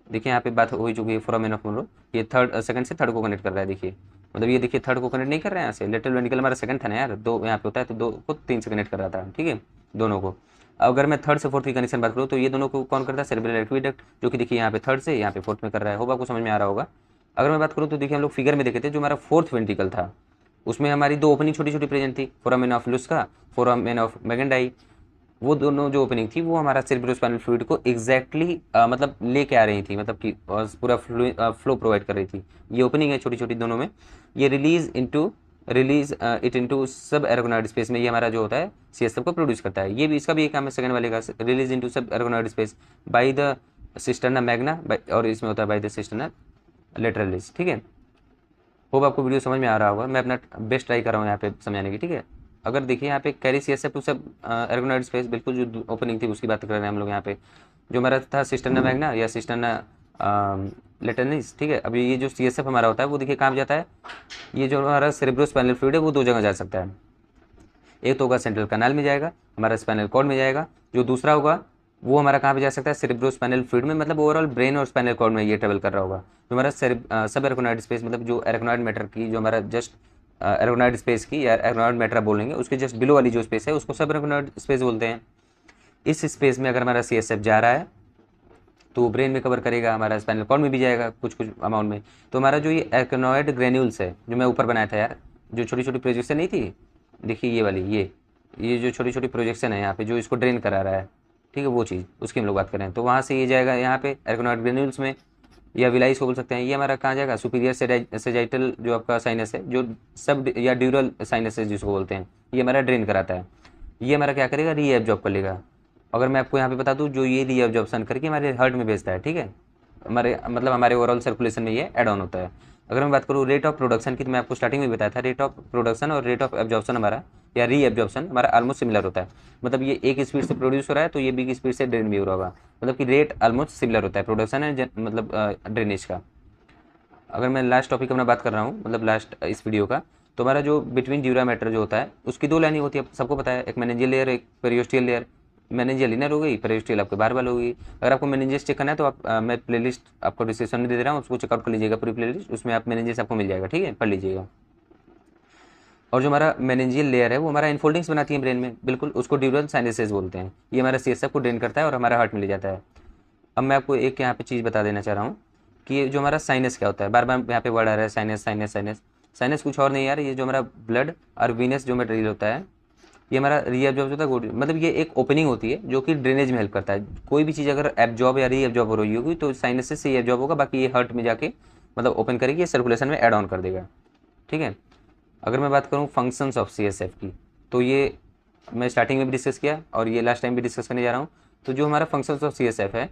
देखिए यहाँ पे बात हो चुकी है फोरामेन ऑफ मुनरो, ये थर्ड सेकंड से थर्ड को कनेक्ट कर रहा है। देखिए मतलब ये देखिए थर्ड को कनेक्ट नहीं कर रहे हैं यहाँ से, लेटरल वेंट्रिकल हमारा सेकंड था ना यार, दो यहाँ पे होता है तो दो को तीन से कनेक्ट कर रहा था, ठीक है, दोनों को। अगर मैं थर्ड से फोर्थ की कनेक्शन बात करूँ तो ये दोनों को कौन करता है, सेरेब्रल एक्विडक्ट, जो कि देखिए यहाँ पे थर्ड से यहाँ पे फोर्थ में कर रहा है। होगा आपको समझ में आ रहा होगा। अगर मैं बात करूँ तो देखिए हम लोग फिगर में देखे थे जो हमारा फोर्थ वेंट्रिकल था उसमें हमारी दो ओपनिंग छोटी छोटी प्रेजेंट थी, फोरामेन ऑफ लुस्का, फोरामेन ऑफ मैगेंडाई। वो दोनों जो ओपनिंग थी वो हमारा सेरिब्रोस्पाइनल फ्लूइड को एग्जैक्टली मतलब लेके आ रही थी, मतलब कि पूरा फ्लो प्रोवाइड कर रही थी। ये ओपनिंग है छोटी छोटी दोनों में, ये release it into subarachnoid space में, ये हमारा जो होता है CSF को प्रोड्यूस करता है। ये भी इसका भी एक काम है सेकंड वाले का, release into subarachnoid space by the cisterna magna, और इसमें होता है बाय द सिस्टर्ना लेटरलिस, ठीक है। होप आपको वीडियो समझ में आ रहा होगा, मैं अपना बेस्ट ट्राई कर रहा हूँ यहाँ पे समझाने की, ठीक है। अगर देखिए यहाँ पे कैरी CSF टू सब एरोगोनॉइड स्पेस, बिल्कुल जो ओपनिंग थी उसकी बात कर रहे हैं हम लोग यहाँ पे, जो हमारा था सिस्टर्ना मैग्ना या सिस्टर्ना लेटरलिस, ठीक है। अभी ये जो CSF हमारा होता है वो देखिए कहाँ जाता है, ये जो हमारा सेरेब्रोस्पाइनल फ्लूइड है वो दो जगह जा सकता है। एक तो होगा सेंट्रल कैनाल में जाएगा, हमारा स्पाइनल कॉर्ड में जाएगा, जो दूसरा होगा वो हमारा कहाँ पे जा सकता है, सेरेब्रोस्पाइनल फ्लूइड में, मतलब ओवरऑल ब्रेन और स्पाइनल कॉर्ड में ये ट्रेवल कर रहा होगा। जो हमारा सब एरोगोनॉइड स्पेस, मतलब जो एरोगोनॉइड मैटर की जो हमारा जस्ट एरोगोनॉइड स्पेस की या एरोगोनॉइड मैटर बोलेंगे उसके जस्ट बिलो वाली जो स्पेस है उसको सब एरोगोनॉइड स्पेस बोलते हैं। इस स्पेस में अगर हमारा CSF जा रहा है तो वो ब्रेन में कवर करेगा, हमारा स्पाइनल कॉर्ड में भी जाएगा कुछ कुछ अमाउंट में। तो हमारा जो ये एरोगोनॉइड ग्रेन्यूल्स है जो मैं ऊपर बनाया था यार, जो छोटी छोटी प्रोजेक्शन नहीं थी, देखिए ये वाली, ये जो छोटी छोटी प्रोजेक्शन है यहाँ पे जो इसको ड्रेन करा रहा है, ठीक है, वो चीज़ उसकी हम लोग बात करें तो वहाँ से ये जाएगा यहाँ पे एरोगोनॉइड ग्रेन्यूल्स में, या विलाइस को बोल सकते हैं। ये हमारा कहाँ जाएगा, सुपीरियर सेजाइटल जो आपका साइनस है, जो सब या ड्यूरल साइनस है जिसको बोलते हैं, ये हमारा ड्रेन कराता है। ये हमारा क्या करेगा, रीएब्जॉर्ब कर लेगा। अगर मैं आपको यहाँ पे बता दूँ, जो ये रीएब्जॉर्प्शन करके हमारे हार्ट में भेजता है, ठीक है, हमारे मतलब हमारे ओवरऑल सर्कुलेशन में ये एड ऑन होता है। अगर मैं बात करूँ रेट ऑफ प्रोडक्शन की, तो मैं आपको स्टार्टिंग में बताया था रेट ऑफ प्रोडक्शन और रेट ऑफ एब्जॉर्प्शन हमारा या रीएब्जॉर्प्शन हमारा ऑलमोस्ट सिमिलर होता है। मतलब ये एक स्पीड से प्रोड्यूस हो रहा है तो ये भी स्पीड से ड्रेन भी हो रहा होगा, मतलब कि रेट ऑलमोस्ट सिमिलर होता है प्रोडक्शन है मतलब ड्रेनेज का। अगर मैं लास्ट टॉपिक अपना बात कर रहा हूँ, मतलब लास्ट इस वीडियो का, तो हमारा जो बिटवीन ड्यूरा मैटर जो होता है उसकी दो लाइनें होती है, सबको पता है, एक मेनिंजियल लेयर, एक पेरियोस्टियल लेयर। मेनिंजियल इनर हो गई, पेरियोस्टियल आपके बाहर वाल हो गई। अगर आपको मेनिंजेस चेक करना है तो आप मैं प्लेलिस्ट आपको डिस्क्रिप्शन में दे रहा हूँ, उसको चेकआउट कर लीजिएगा पूरी प्लेलिस्ट, उसमें आप मेनिंजेस आपको मिल जाएगा, ठीक है, पढ़ लीजिएगा। और जो हमारा मेनिंजियल लेयर है वो हमारा इनफोल्डिंग्स बनाती है ब्रेन में, बिल्कुल उसको ड्यूरल साइनसेस बोलते हैं। ये हमारा CSF को ड्रेन करता है और हमारा हार्ट में ले जाता है। अब मैं आपको एक यहाँ पे चीज़ बता देना चाह रहा हूँ कि जो हमारा साइनस क्या होता है, बार बार यहाँ पे वर्ड आ रहा है साइनस साइनस साइनस। साइनस कुछ और नहीं यार, ये जो हमारा ब्लड और वीनस जो मटेरियल होता है, ये हमारा रीअब्जॉर्ब होता है, मतलब ये एक ओपनिंग होती है जो कि ड्रेनेज में हेल्प करता है। कोई भी चीज़ अगर एब्जॉर्ब या रीअब्जॉर्ब हो रही होगी तो साइनस से ही एब्जॉर्ब होगा, बाकी ये हार्ट में जाके मतलब ओपन करेगी, ये सर्कुलेशन में एड ऑन कर देगा, ठीक है। अगर मैं बात करूँ फंक्शंस ऑफ CSF की, तो ये मैं स्टार्टिंग में भी डिस्कस किया और ये लास्ट टाइम भी डिस्कस करने जा रहा हूँ। तो जो हमारा फंक्शंस ऑफ CSF है,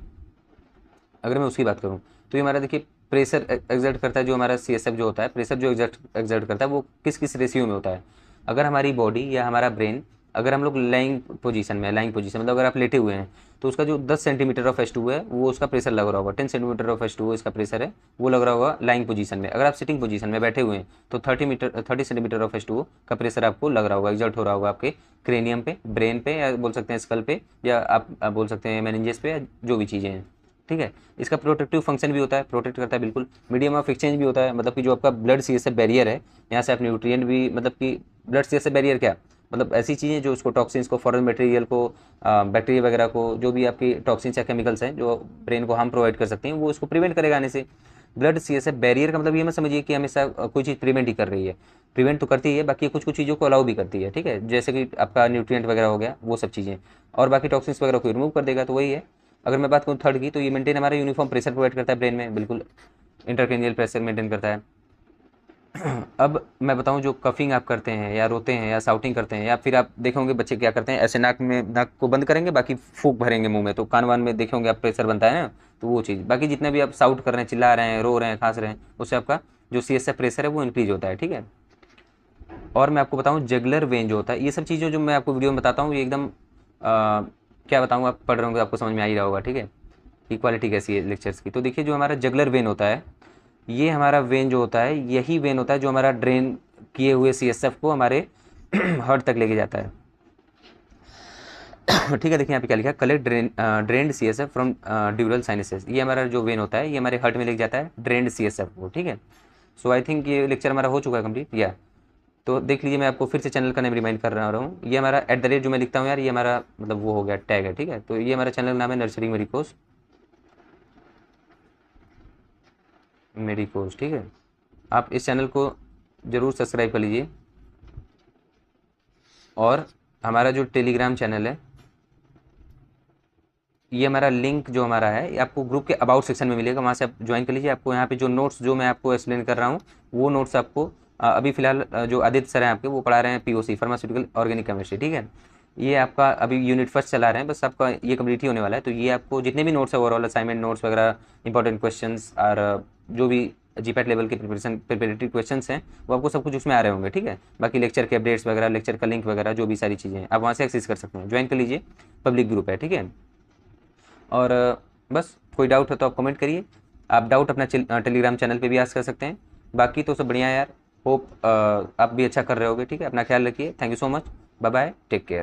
अगर मैं उसकी बात करूँ तो ये हमारा देखिए प्रेशर एक्सर्ट करता है, जो हमारा CSF जो होता है, प्रेशर जो एक्सर्ट करता है वो किस किस रेशियो में होता है। अगर हमारी बॉडी या हमारा ब्रेन, अगर हम लोग लाइंग पोजीशन में, लाइंग पोजीशन मतलब अगर आप लेटे हुए हैं तो उसका जो 10 सेंटीमीटर ऑफ H2 है वो उसका प्रेशर लग रहा होगा, 10 सेंटीमीटर ऑफ H2 इसका प्रेशर है वो लग रहा होगा लाइंग पोजीशन में। अगर आप सिटिंग पोजीशन में बैठे हुए हैं तो 30 सेंटीमीटर ऑफ H2 का प्रेशर आपको लग रहा होगा, एक्सर्ट हो रहा होगा आपके क्रेनियम पे, ब्रेन पे, या बोल सकते हैं स्कल पे, या आप बोल सकते हैं मेनिंजेस पे, या जो भी चीज़ें हैं, ठीक है। इसका प्रोटेक्टिव फंक्शन भी होता है, प्रोटेक्ट करता है बिल्कुल। मीडियम ऑफ एक्सचेंज भी होता है, मतलब कि जो आपका ब्लड CSF बैरियर है, यहाँ से आप न्यूट्रिएंट भी, मतलब कि ब्लड CSF बैरियर क्या, मतलब ऐसी चीज़ें जो उसको टॉक्सिन्स को, फॉरेन मटेरियल को, बैक्टीरिया वगैरह को, जो भी आपकी टॉक्सिन्स या केमिकल्स हैं जो ब्रेन को हार्म प्रोवाइड कर सकते हैं, वो उसको प्रिवेंट करेगा आने से। ब्लड CSF बैरियर का मतलब ये मत समझिए कि हमेशा कोई चीज़ प्रिवेंट ही कर रही है, प्रिवेंट तो करती है, बाकी कुछ कुछ चीज़ों को अलाउ भी करती है, ठीक है, जैसे कि आपका न्यूट्रिएंट वगैरह हो गया, वो सब चीज़ें, और बाकी टॉक्सिन्स वगैरह को रिमूव कर देगा, तो वही है। अगर मैं बात करूँ थर्ड की, तो ये मेंटेन हमारा यूनिफॉर्म प्रेशर प्रोवाइड करता है ब्रेन में, बिल्कुल इंटरक्रेनियल प्रेशर मेंटेन करता है। अब मैं बताऊं, जो कफिंग आप करते हैं या रोते हैं या साउटिंग करते हैं, या फिर आप देखे होंगे बच्चे क्या करते हैं, ऐसे नाक को बंद करेंगे, बाकी फूंक भरेंगे मुंह में, तो कान वान में देखे होंगे आप प्रेशर बनता है ना, तो वो चीज़, बाकी जितने भी आप साउट कर रहे हैं, चिल्ला रहे हैं, रो रहे हैं, खांस रहे हैं, उससे आपका जो CSF प्रेशर है वो इंक्रीज होता है, ठीक है। और मैं आपको बताऊं जगलर वेन जो होता है, ये सब चीज़ें जो मैं आपको वीडियो में बताता हूँ ये एकदम क्या बताऊँ, आप पढ़ रहे होंगे आपको समझ में आ ही रहा होगा, ठीक है। इक्वालिटी कैसी है लेक्चर्स की, तो देखिए जो हमारा जगलर वेन होता है, ये हमारा वेन जो होता है, यही वेन होता है जो हमारा ड्रेन किए हुए CSF को हमारे हार्ट तक लेके जाता है, ठीक है। देखिए यहाँ पे क्या लिखा है, collect drained CSF from ड्यूरल sinuses, ये हमारा जो वेन होता है ये हमारे हार्ट में लेके जाता है ड्रेन्ड CSF को, ठीक है। सो आई थिंक ये लेक्चर हमारा हो चुका है कंप्लीट, या तो देख लीजिए, मैं आपको फिर से चैनल का नेम रिमाइंड कर रहा हूँ, ये हमारा @ जो मैं लिखता हूँ यार, ये हमारा मतलब वो हो गया टैग है, ठीक है। तो ये हमारा चैनल नाम है नर्सरी मेडिकोस, ठीक है। आप इस चैनल को ज़रूर सब्सक्राइब कर लीजिए, और हमारा जो टेलीग्राम चैनल है, ये हमारा लिंक जो हमारा है ये आपको ग्रुप के अबाउट सेक्शन में मिलेगा, वहाँ से आप ज्वाइन कर लीजिए। आपको यहाँ पे जो नोट्स जो मैं आपको एक्सप्लेन कर रहा हूँ, वो नोट्स आपको अभी फिलहाल जो आदित्य सर हैं आपके, वो पढ़ा रहे हैं POC, फार्मास्यूटिकल ऑर्गेनिक केमिस्ट्री, ठीक है। ये आपका अभी यूनिट फर्स्ट चला रहे हैं, बस आपका ये कंप्लीट ही होने वाला है। तो ये आपको जितने भी नोट्स है, ओवरऑल असाइनमेंट नोट्स वगैरह, इंपॉर्टेंट क्वेश्चंस, और जो भी GPAT लेवल के प्रिपरेटरी क्वेश्चंस हैं, वो आपको सब कुछ उसमें आ रहे होंगे, ठीक है। बाकी लेक्चर के अपडेट्स वगैरह, लेक्चर का लिंक वगैरह, जो भी सारी चीज़ें हैं, आप वहाँ से एक्सेस कर सकते हैं, ज्वाइन कर लीजिए, पब्लिक ग्रुप है, ठीक है। और बस कोई डाउट है तो आप कमेंट करिए, आप डाउट अपना टेलीग्राम चैनल पे भी आस्क कर सकते हैं। बाकी तो सब बढ़िया यार, होप आप भी अच्छा कर रहे होगे, ठीक है। अपना ख्याल रखिए, thank you so much, bye bye, take care.